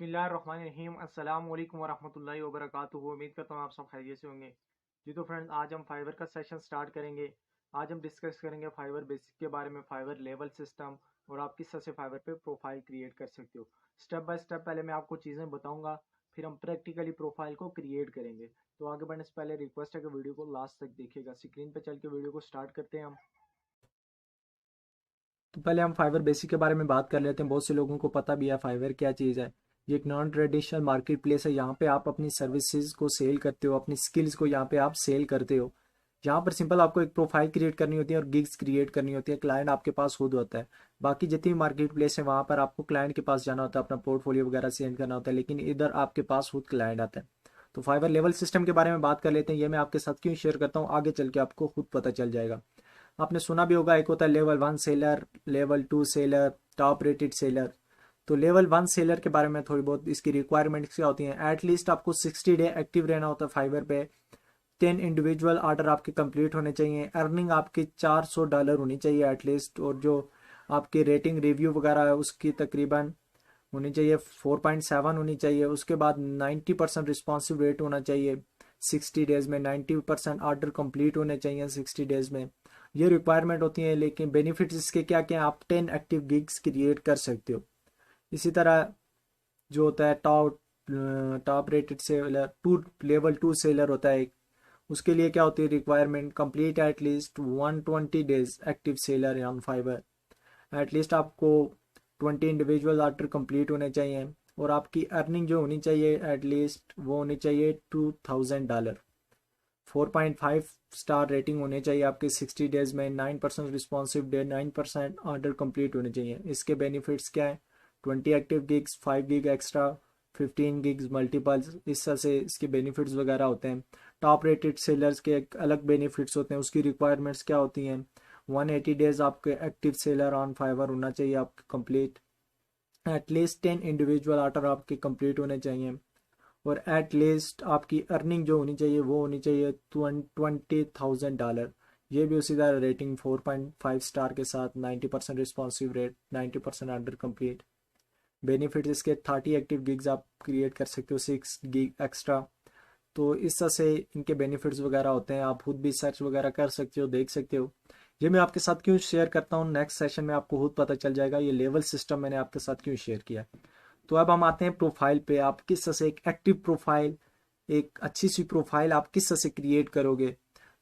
बिस्मिल्लाहिर्रहमानिर्रहीम अस्सलाम वालेकुम वरहमतुल्लाहि वबरकातुहू। उम्मीद करता हूँ आप सब खैरियत से होंगे। जी तो फ्रेंड्स, आज हम फाइवर का सेशन स्टार्ट करेंगे। आज हम डिस्कस करेंगे फाइवर बेसिक के बारे में, फाइवर लेवल सिस्टम और आप किस तरह से फाइवर पे प्रोफाइल क्रिएट कर सकते हो। स्टेप बाय स्टेप पहले मैं आपको चीज़ें बताऊंगा, फिर हम प्रैक्टिकली प्रोफाइल को क्रिएट करेंगे। तो आगे बढ़ने से पहले रिक्वेस्ट है कि वीडियो को लास्ट तक देखिएगा। स्क्रीन पर चल के वीडियो को स्टार्ट करते हैं हम। तो पहले हम फाइवर बेसिक के बारे में बात कर लेते हैं। बहुत से लोगों को पता भी है फाइवर क्या चीज़ है। ये एक नॉन ट्रेडिशनल मार्केट प्लेस है। यहाँ पे आप अपनी सर्विसेज को सेल करते हो, अपनी स्किल्स को यहाँ पे आप सेल करते हो। यहाँ पर सिंपल आपको एक प्रोफाइल क्रिएट करनी होती है और गिग्स क्रिएट करनी होती है। क्लाइंट आपके पास खुद होता है। बाकी जितनी मार्केट प्लेस है वहाँ पर आपको क्लाइंट के पास जाना होता है, अपना पोर्टफोलियो वगैरह सेंड करना होता है, लेकिन इधर आपके पास खुद क्लाइंट आता है। तो फाइवर लेवल सिस्टम के बारे में बात कर लेते हैं। ये मैं आपके साथ क्यों शेयर करता हूँ, आगे चल के आपको खुद पता चल जाएगा। आपने सुना भी होगा, एक होता है level 1 seller, level 2 seller, top rated seller. तो लेवल 1 सेलर के बारे में थोड़ी बहुत इसकी रिक्वायरमेंट्स क्या होती हैं। एटलीस्ट आपको 60 डे एक्टिव रहना होता है फाइवर पे। 10 इंडिविजुअल ऑर्डर आपके कंप्लीट होने चाहिए। अर्निंग आपकी $400 होनी चाहिए एटलीस्ट। और जो आपकी रेटिंग रिव्यू वगैरह है उसकी तकरीबन होनी चाहिए 4.7 होनी चाहिए। उसके बाद 90% रिस्पॉन्सिव रेट होना चाहिए 60 डेज में। 90% ऑर्डर कंप्लीट होने चाहिए 60 डेज में। ये रिक्वायरमेंट होती है। लेकिन बेनिफिट्स इसके क्या क्या, आप 10 एक्टिव गिग्स क्रिएट कर सकते हो। इसी तरह जो होता है top rated seller, level 2 seller होता है एक। उसके लिए क्या होती है requirement, complete at least 120 days active seller on Fiverr. At least आपको 20 इंडिविजुअल ऑर्डर कंप्लीट होने चाहिए। और आपकी अर्निंग जो होनी चाहिए एटलीस्ट वो होनी चाहिए $2000। 4.5 स्टार रेटिंग होने चाहिए आपके 60 डेज में। 9% रिस्पॉन्सिव डे, 9% ऑर्डर कंप्लीट होने चाहिए। इसके बेनिफिट्स क्या है, 20 active gigs, 5 gig extra, 15 gigs multiples, इस तरह से इसके बेनिफिट्स वगैरह होते हैं। टॉप रेटेड सेलर्स के एक अलग बेनिफिट्स होते हैं। उसकी रिक्वायरमेंट्स क्या होती हैं, 180 डेज आपके एक्टिव सेलर ऑन फाइवर होना चाहिए आपके कंप्लीट। एटलीस्ट 10 इंडिविजुअल ऑर्डर आपके कंप्लीट होने चाहिए। और एट लीस्ट आपकी अर्निंग जो होनी चाहिए वो होनी चाहिए $20,000। ये भी उसी तरह रेटिंग 4.5 स्टार के साथ, 90% responsive rate, 90% order complete. Benefit इसके 30 एक्टिव गिग्स आप क्रिएट कर सकते हो, 6 गिग एक्स्ट्रा। तो इस तरह से इनके बेनिफिट्स वगैरह होते हैं। आप खुद भी सर्च वगैरह कर सकते हो, देख सकते हो। ये मैं आपके साथ क्यों शेयर करता हूँ, नेक्स्ट सेशन में आपको खुद पता चल जाएगा ये लेवल सिस्टम मैंने आपके साथ क्यों शेयर किया। तो अब हम आते हैं प्रोफाइल पे। आप किस तरह से एक एक्टिव प्रोफाइल, एक अच्छी सी प्रोफाइल आप किस तरह से क्रिएट करोगे।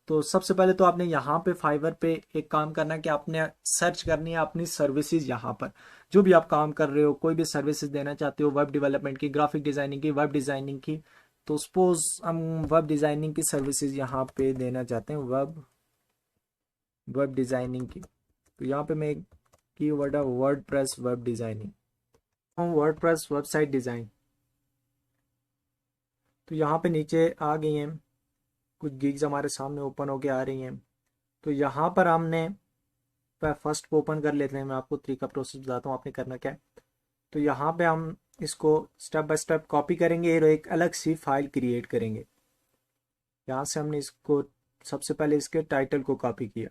तो सबसे पहले तो आपने यहाँ पे फाइवर पे एक काम करना है कि आपने सर्च करनी है अपनी सर्विसेज। यहाँ पर जो भी आप काम कर रहे हो, कोई भी सर्विसेज देना चाहते हो, वेब डेवलपमेंट की, ग्राफिक डिजाइनिंग की, वेब डिजाइनिंग की। तो सपोज हम वेब डिजाइनिंग की सर्विसेज यहाँ पे देना चाहते हैं, वेब वेब डिजाइनिंग की। तो यहाँ पे मैं की वर्ड है WordPress web designing, WordPress website design. तो यहाँ पे नीचे आ गई हैं कुछ गिग्स हमारे सामने ओपन होके आ रही हैं। तो यहाँ पर हमने फर्स्ट को ओपन कर लेते हैं। मैं आपको तरीका प्रोसेस बताता हूँ आपने करना क्या है। तो यहाँ पे हम इसको स्टेप बाय स्टेप कॉपी करेंगे और एक अलग सी फाइल क्रिएट करेंगे। यहाँ से हमने इसको सबसे पहले इसके टाइटल को कॉपी किया,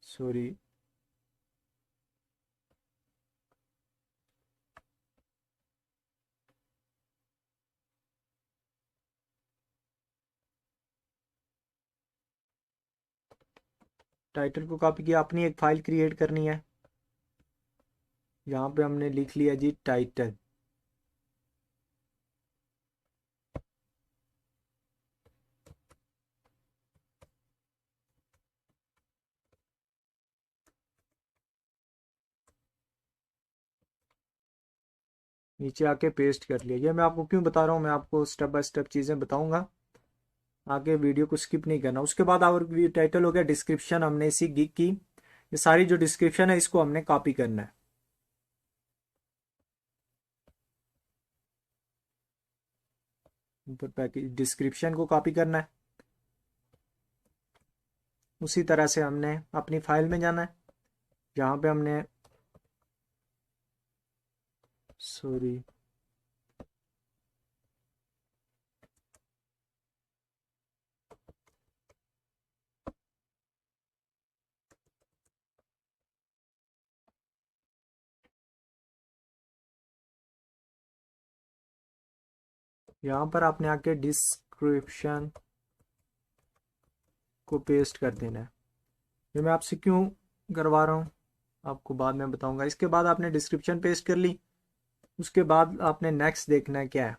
सॉरी, टाइटल को कॉपी किया। अपनी एक फाइल क्रिएट करनी है। यहाँ पे हमने लिख लिया जी टाइटल। नीचे आके पेस्ट कर लिया। ये मैं आपको क्यों बता रहा हूँ, मैं आपको स्टेप बाय स्टेप चीज़ें बताऊंगा, आगे वीडियो को स्किप नहीं करना। उसके बाद और टाइटल हो गया, डिस्क्रिप्शन हमने इसी गिग की, ये सारी जो डिस्क्रिप्शन है इसको हमने कॉपी करना है। ऊपर पैकेज डिस्क्रिप्शन को कॉपी करना है। उसी तरह से हमने अपनी फाइल में जाना है। यहाँ पे हमने, सॉरी, यहाँ पर आपने आके डिस्क्रिप्शन को पेस्ट कर देना है। ये मैं आपसे क्यों करवा रहा हूँ आपको बाद में बताऊंगा। इसके बाद आपने डिस्क्रिप्शन पेस्ट कर ली, उसके बाद आपने नेक्स्ट देखना है क्या है।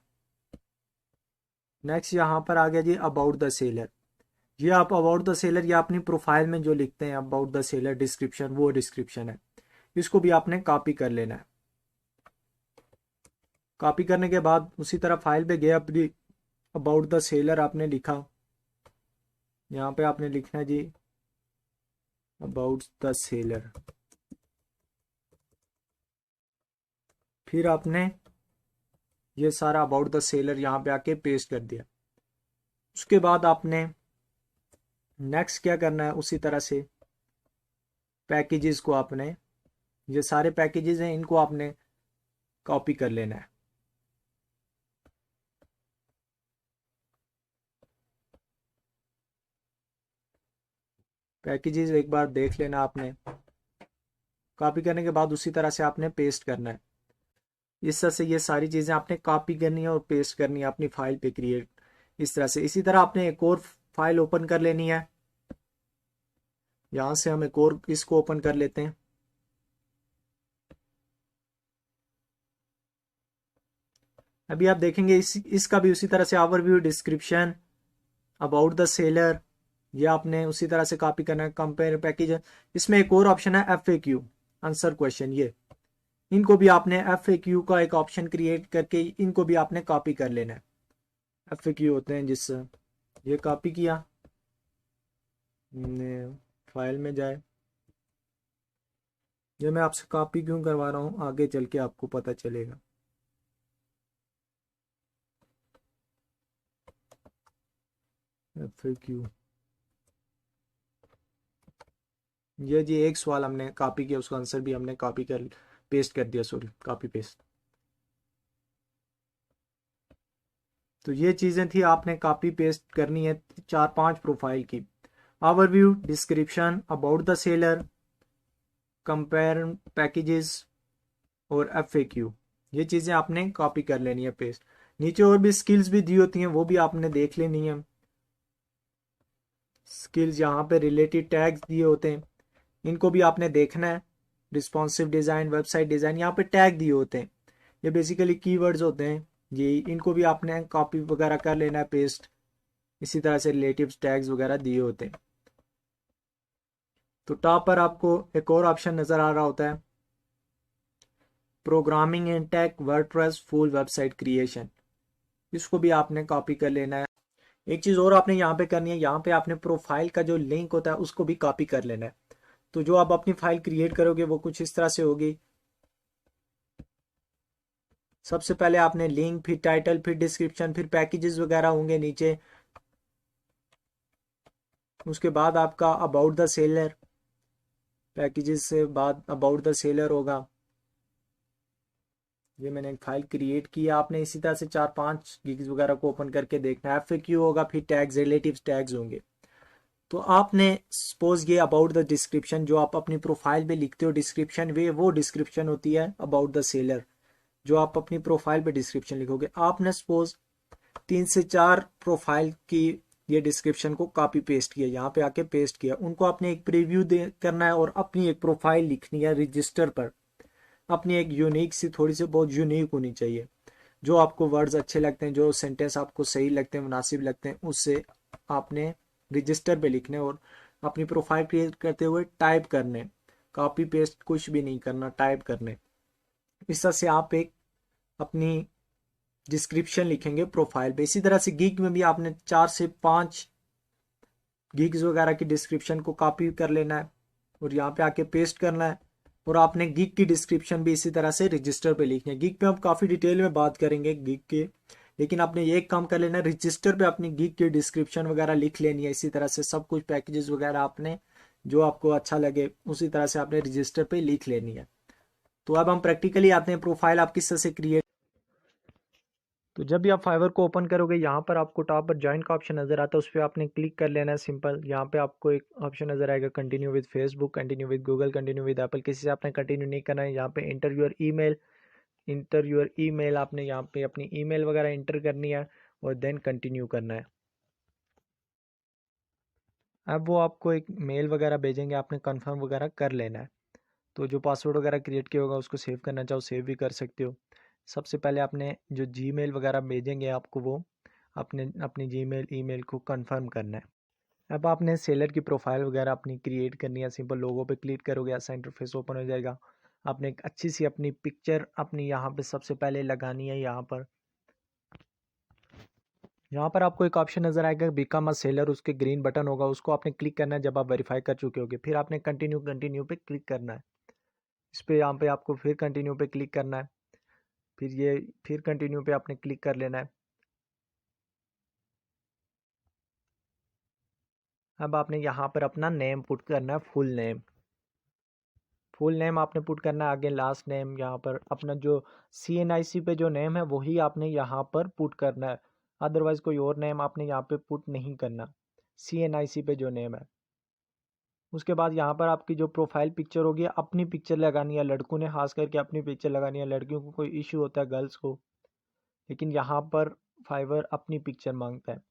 नेक्स्ट यहाँ पर आ गया जी अबाउट द सेलर। ये आप अबाउट द सेलर या अपनी प्रोफाइल में जो लिखते हैं अबाउट द सेलर डिस्क्रिप्शन, वो डिस्क्रिप्शन है। इसको भी आपने कॉपी कर लेना है। कॉपी करने के बाद उसी तरह फाइल पे गया, अपनी अबाउट द सेलर आपने लिखा। यहाँ पे आपने लिखना है जी अबाउट द सेलर। फिर आपने ये सारा अबाउट द सेलर यहाँ पे आके पेस्ट कर दिया। उसके बाद आपने नेक्स्ट क्या करना है, उसी तरह से पैकेजेस को आपने, ये सारे पैकेजेस हैं इनको आपने कॉपी कर लेना है। पैकेजेस एक बार देख लेना आपने। कॉपी करने के बाद उसी तरह से आपने पेस्ट करना है। इस तरह से ये सारी चीज़ें आपने कॉपी करनी है और पेस्ट करनी है अपनी फाइल पे क्रिएट इस तरह से। इसी तरह आपने एक और फाइल ओपन कर लेनी है। यहाँ से हम एक और इसको ओपन कर लेते हैं। अभी आप देखेंगे इसका भी उसी तरह से overview, description, about the seller, ये आपने उसी तरह से कॉपी करना है। कंपेयर पैकेज, इसमें एक और ऑप्शन है FAQ, आंसर क्वेश्चन। ये इनको भी आपने FAQ का एक ऑप्शन क्रिएट करके इनको भी आपने कॉपी कर लेना है। FAQ होते हैं जिससे ये कॉपी किया, फाइल में जाए। ये मैं आपसे कॉपी क्यों करवा रहा हूँ आगे चल के आपको पता चलेगा। FAQ, ये जी एक सवाल हमने कॉपी किया, उसका आंसर भी हमने कॉपी कर पेस्ट कर दिया, सॉरी कॉपी पेस्ट। तो ये चीज़ें थी आपने कॉपी पेस्ट करनी है 4-5 प्रोफाइल की। Overview, description, about the seller, compare packages और FAQ, ये चीज़ें आपने कॉपी कर लेनी है पेस्ट। नीचे और भी स्किल्स भी दी होती हैं, वो भी आपने देख लेनी है। स्किल्स यहाँ पे रिलेटेड टैग्स दिए होते हैं, इनको भी आपने देखना है। रिस्पॉन्सिव डिज़ाइन, वेबसाइट डिज़ाइन, यहाँ पे टैग दिए होते हैं, ये बेसिकली कीवर्ड्स होते हैं। ये इनको भी आपने कॉपी वगैरह कर लेना है पेस्ट। इसी तरह से रिलेटिव टैग्स वगैरह दिए होते हैं। तो टॉप पर आपको एक और ऑप्शन नज़र आ रहा होता है, programming in tech WordPress full website creation. इसको भी आपने कॉपी कर लेना है। एक चीज़ और आपने यहाँ पे करनी है, यहाँ पे आपने प्रोफाइल का जो लिंक होता है उसको भी कॉपी कर लेना है। तो जो आप अपनी फाइल क्रिएट करोगे वो कुछ इस तरह से होगी। सबसे पहले आपने लिंक, फिर टाइटल, फिर डिस्क्रिप्शन, फिर पैकेजेस वगैरह होंगे नीचे। उसके बाद आपका अबाउट द सेलर, पैकेजेस से बाद अबाउट द सेलर होगा। ये मैंने एक फाइल क्रिएट की है, आपने इसी तरह से 4-5 गिग्स वगैरह को ओपन करके देखना है। FAQ होगा, फिर टैग्स, रिलेटिव टैग्स होंगे। तो आपने सपोज ये अबाउट द डिस्क्रिप्शन जो आप अपनी प्रोफाइल पे लिखते हो डिस्क्रिप्शन, वे वो डिस्क्रिप्शन होती है अबाउट द सेलर जो आप अपनी प्रोफाइल पे डिस्क्रिप्शन लिखोगे। आपने सपोज 3 से 4 प्रोफाइल की ये डिस्क्रिप्शन को कॉपी पेस्ट किया, यहाँ पे आके पेस्ट किया, उनको आपने एक प्रीव्यू दे करना है और अपनी एक प्रोफाइल लिखनी है रजिस्टर पर। अपनी एक यूनिक सी, थोड़ी सी बहुत यूनिक होनी चाहिए। जो आपको वर्ड्स अच्छे लगते हैं, जो सेंटेंस आपको सही लगते हैं, मुनासिब लगते हैं, उससे आपने रजिस्टर पे लिखने और अपनी प्रोफाइल क्रिएट करते हुए टाइप करने। कॉपी पेस्ट कुछ भी नहीं करना, टाइप करने। इस तरह से आप एक अपनी डिस्क्रिप्शन लिखेंगे प्रोफाइल पे। इसी तरह से गिग में भी आपने 4 से 5 गिग्स वगैरह की डिस्क्रिप्शन को कॉपी कर लेना है और यहाँ पे आके पेस्ट करना है। और आपने गिग की डिस्क्रिप्शन भी इसी तरह से रजिस्टर पे लिखनी है। गिग पे हम काफ़ी डिटेल में बात करेंगे गिग के, लेकिन आपने ये एक काम कर लेना है, रजिस्टर पे अपनी गिग की डिस्क्रिप्शन वगैरह लिख लेनी है। इसी तरह से सब कुछ पैकेजेस वगैरह आपने जो आपको अच्छा लगे उसी तरह से आपने रजिस्टर पे लिख लेनी है। तो अब हम प्रैक्टिकली आते हैं, प्रोफाइल आप किस तरह से क्रिएट। तो जब भी आप फाइवर को ओपन करोगे, यहाँ पर आपको टॉप पर ज्वाइन का ऑप्शन नजर आता है, उस पर आपने क्लिक कर लेना है सिंपल। यहाँ पे आपको एक ऑप्शन नजर आएगा continue with Facebook, continue with Google, continue with Apple. किसी से आपने कंटिन्यू नहीं करना है। यहाँ पे inter your email, inter your email, आपने यहाँ पे अपनी ईमेल वगैरह इंटर करनी है और देन कंटिन्यू करना है। अब वो आपको एक मेल वगैरह भेजेंगे, आपने कंफर्म वगैरह कर लेना है। तो जो पासवर्ड वगैरह क्रिएट किया होगा उसको सेव करना चाहो सेव भी कर सकते हो। सबसे पहले आपने जो जीमेल वगैरह भेजेंगे आपको, वो अपने अपनी जीमेल ईमेल को कंफर्म करना है। अब आपने सेलर की प्रोफाइल वगैरह अपनी क्रिएट करनी है। सिंपल लोगो पे क्लिक करोगे, ऐसा इंटरफेस ओपन हो जाएगा। आपने एक अच्छी सी अपनी पिक्चर अपनी यहाँ पे सबसे पहले लगानी है। यहाँ पर आपको एक ऑप्शन नजर आएगा बिकम अ सेलर, उसके ग्रीन बटन होगा, उसको आपने क्लिक करना है जब आप वेरीफाई कर चुके होगे। फिर आपने कंटिन्यू कंटिन्यू पे क्लिक करना है। इस पे यहाँ पे आपको फिर कंटिन्यू पे क्लिक करना है। फिर कंटिन्यू पे आपने क्लिक कर लेना है। अब आपने यहाँ पर अपना नेम पुट करना है, फुल नेम आपने पुट करना है। आगे लास्ट नेम, यहाँ पर अपना जो CNIC पे जो नेम है वही आपने यहाँ पर पुट करना है। अदरवाइज कोई और नेम आपने यहाँ पे पुट नहीं करना, CNIC पे जो नेम है। उसके बाद यहाँ पर आपकी जो प्रोफाइल पिक्चर होगी अपनी पिक्चर लगानी है। लड़कों ने खास करके अपनी पिक्चर लगानी है, लड़कियों को कोई इशू होता है गर्ल्स को, लेकिन यहाँ पर फाइवर अपनी पिक्चर मांगता है।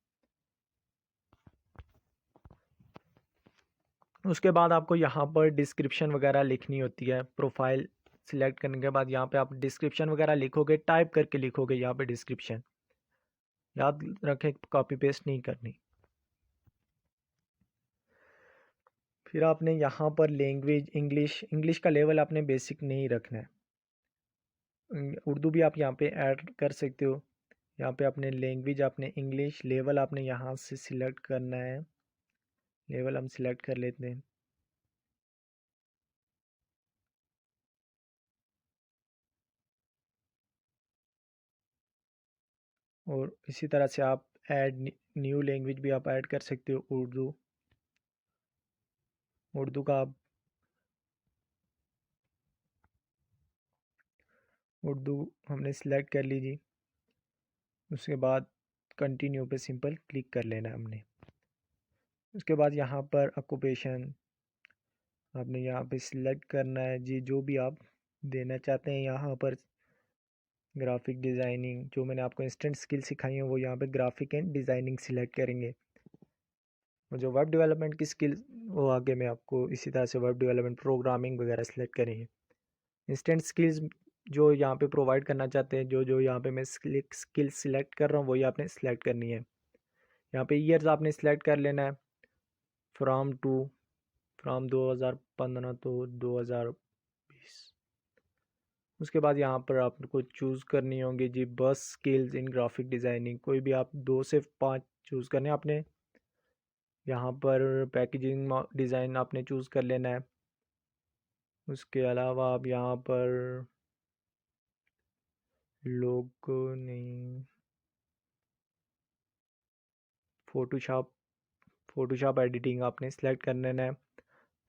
उसके बाद आपको यहाँ पर डिस्क्रिप्शन वगैरह लिखनी होती है। प्रोफाइल सिलेक्ट करने के बाद यहाँ पे आप डिस्क्रिप्शन वगैरह लिखोगे, टाइप करके लिखोगे यहाँ पे डिस्क्रिप्शन। याद रखें कॉपी पेस्ट नहीं करनी। फिर आपने यहाँ पर लैंग्वेज इंग्लिश का लेवल आपने बेसिक नहीं रखना है। उर्दू भी आप यहाँ पे ऐड कर सकते हो। यहाँ पे अपने लैंग्वेज आपने इंग्लिश, लेवल आपने यहाँ से सिलेक्ट करना है। लेवल हम सिलेक्ट कर लेते हैं। और इसी तरह से आप ऐड न्यू लैंग्वेज भी आप ऐड कर सकते हो। उर्दू का आप उर्दू हमने सिलेक्ट कर लीजिए। उसके बाद कंटिन्यू पे सिंपल क्लिक कर लेना है हमने। उसके बाद यहाँ पर ऑक्यूपेशन आपने यहाँ पे सिलेक्ट करना है जी, जो भी आप देना चाहते हैं। यहाँ पर ग्राफिक डिज़ाइनिंग, जो मैंने आपको इंस्टेंट स्किल सिखाई है वो यहाँ पे ग्राफिक एंड डिज़ाइनिंग सिलेक्ट करेंगे। और जो वेब डेवलपमेंट की स्किल वो आगे मैं आपको इसी तरह से वेब डेवलपमेंट प्रोग्रामिंग वगैरह सिलेक्ट करेंगे। इंस्टेंट स्किल्स जो यहाँ पे प्रोवाइड करना चाहते हैं, जो जो यहाँ पे मैं स्किल सिलेक्ट कर रहा हूँ वही आपने सिलेक्ट करनी है। यहाँ पे ईयर्स आपने सिलेक्ट कर लेना है, फ्राम 2015 तो 2020। उसके बाद यहाँ पर आपको चूज़ करनी होंगी जी बस स्किल्स इन ग्राफिक डिज़ाइनिंग। कोई भी आप 2 से 5 चूज़ करने हैं आपने। यहाँ पर पैकेजिंग डिज़ाइन आपने चूज़ कर लेना है। उसके अलावा आप यहाँ पर लोगो नहीं, फ़ोटोशॉप एडिटिंग आपने सेलेक्ट कर लेना है।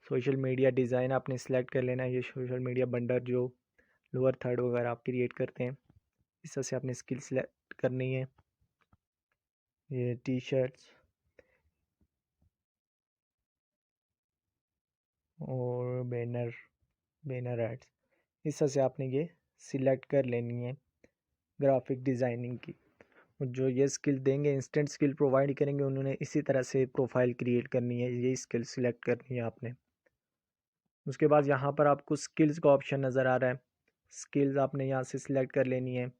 सोशल मीडिया डिज़ाइन आपने सेलेक्ट कर लेना है। ये सोशल मीडिया बंडर जो लोअर थर्ड वगैरह आप क्रिएट करते हैं, इस तरह से आपने स्किल सेलेक्ट करनी है। ये टी शर्ट्स और बैनर एड्स, इस तरह से आपने ये सिलेक्ट कर लेनी है ग्राफिक डिज़ाइनिंग की। और जो ये स्किल देंगे, इंस्टेंट स्किल प्रोवाइड करेंगे, उन्होंने इसी तरह से प्रोफाइल क्रिएट करनी है, ये स्किल सिलेक्ट करनी है आपने। उसके बाद यहाँ पर आपको स्किल्स का ऑप्शन नज़र आ रहा है। स्किल्स आपने यहाँ से सिलेक्ट कर लेनी है।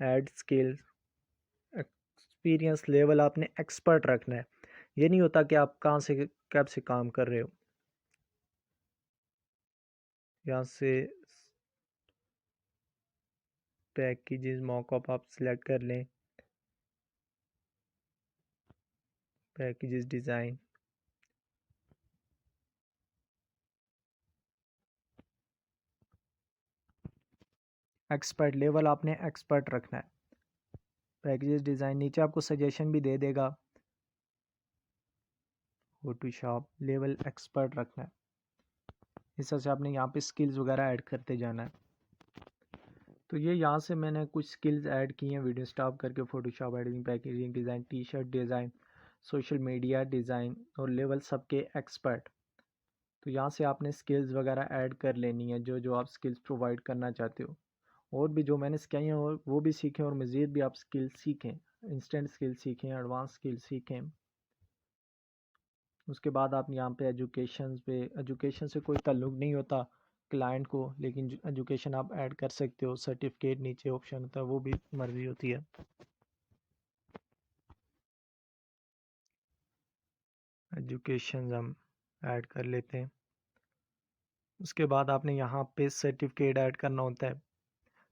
ऐड स्किल्स, एक्सपीरियंस लेवल आपने एक्सपर्ट रखना है। ये नहीं होता कि आप कहाँ से कब से काम कर रहे हो। यहाँ से पैकेजेस मॉकअप आप सिलेक्ट कर लें, पैकेजेस डिज़ाइन। एक्सपर्ट लेवल आपने एक्सपर्ट रखना है। पैकेजेस डिज़ाइन नीचे आपको सजेशन भी दे देगा। फोटोशॉप लेवल एक्सपर्ट रखना है। इस तरह से आपने यहाँ पे स्किल्स वगैरह ऐड करते जाना है। तो ये यहाँ से मैंने कुछ स्किल्स ऐड की हैं वीडियो स्टॉप करके। Photoshop editing, packaging design, T shirt design, social media design और लेवल सबके एक्सपर्ट। तो यहाँ से आपने स्किल्स वगैरह ऐड कर लेनी है, जो जो आप स्किल्स प्रोवाइड करना चाहते हो। और भी जो मैंने सिखाई हैं और वो भी सीखें, और मज़ीद भी आप स्किल सीखें, इंस्टेंट स्किल सीखें, एडवांस स्किल सीखें। उसके बाद आप यहाँ पे एजुकेशन से कोई ताल्लुक नहीं होता क्लाइंट को, लेकिन एजुकेशन आप ऐड कर सकते हो। सर्टिफिकेट नीचे ऑप्शन होता है, वो भी मर्जी होती है। एजुकेशन हम ऐड कर लेते हैं। उसके बाद आपने यहाँ पे सर्टिफिकेट ऐड करना होता है।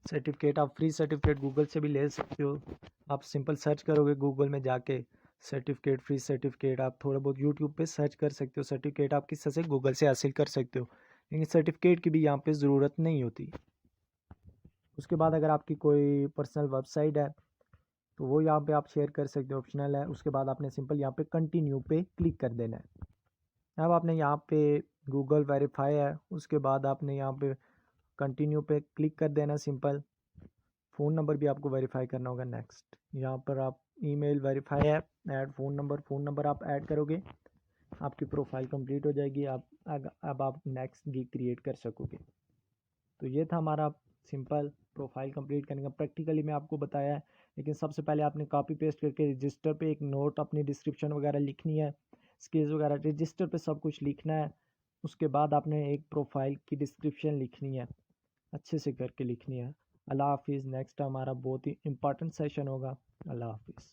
सर्टिफिकेट आप फ्री सर्टिफिकेट गूगल से भी ले सकते हो। आप सिंपल सर्च करोगे गूगल में जाके सर्टिफिकेट, फ्री सर्टिफिकेट, आप थोड़ा बहुत यूट्यूब पे सर्च कर सकते हो। सर्टिफिकेट आप किस तरह से गूगल से हासिल कर सकते हो, लेकिन सर्टिफिकेट की भी यहाँ पे ज़रूरत नहीं होती। उसके बाद अगर आपकी कोई पर्सनल वेबसाइट है तो वो यहाँ पे आप शेयर कर सकते हो, ऑप्शनल है। उसके बाद आपने सिंपल यहाँ पे कंटिन्यू पे क्लिक कर देना है। अब आपने यहाँ पे गूगल वेरीफाई है, उसके बाद आपने यहाँ पे कंटिन्यू पे क्लिक कर देना सिंपल। फ़ोन नंबर भी आपको वेरीफाई करना होगा। नेक्स्ट यहाँ पर आप ईमेल वेरीफाई है, ऐड फ़ोन नंबर आप ऐड करोगे, आपकी प्रोफाइल कंप्लीट हो जाएगी। अब आप नेक्स्ट गिग क्रिएट कर सकोगे। तो ये था हमारा सिंपल प्रोफाइल कंप्लीट करने का। प्रैक्टिकली मैं आपको बताया है, लेकिन सबसे पहले आपने कॉपी पेस्ट करके रजिस्टर पे एक नोट अपनी डिस्क्रिप्शन वगैरह लिखनी है, स्किल्स वगैरह रजिस्टर पे सब कुछ लिखना है। उसके बाद आपने एक प्रोफाइल की डिस्क्रिप्शन लिखनी है, अच्छे से करके लिखनी है। अल्लाह हाफिज़। नेक्स्ट हमारा बहुत ही इंपॉर्टेंट सेशन होगा। अल्लाह हाफिज़।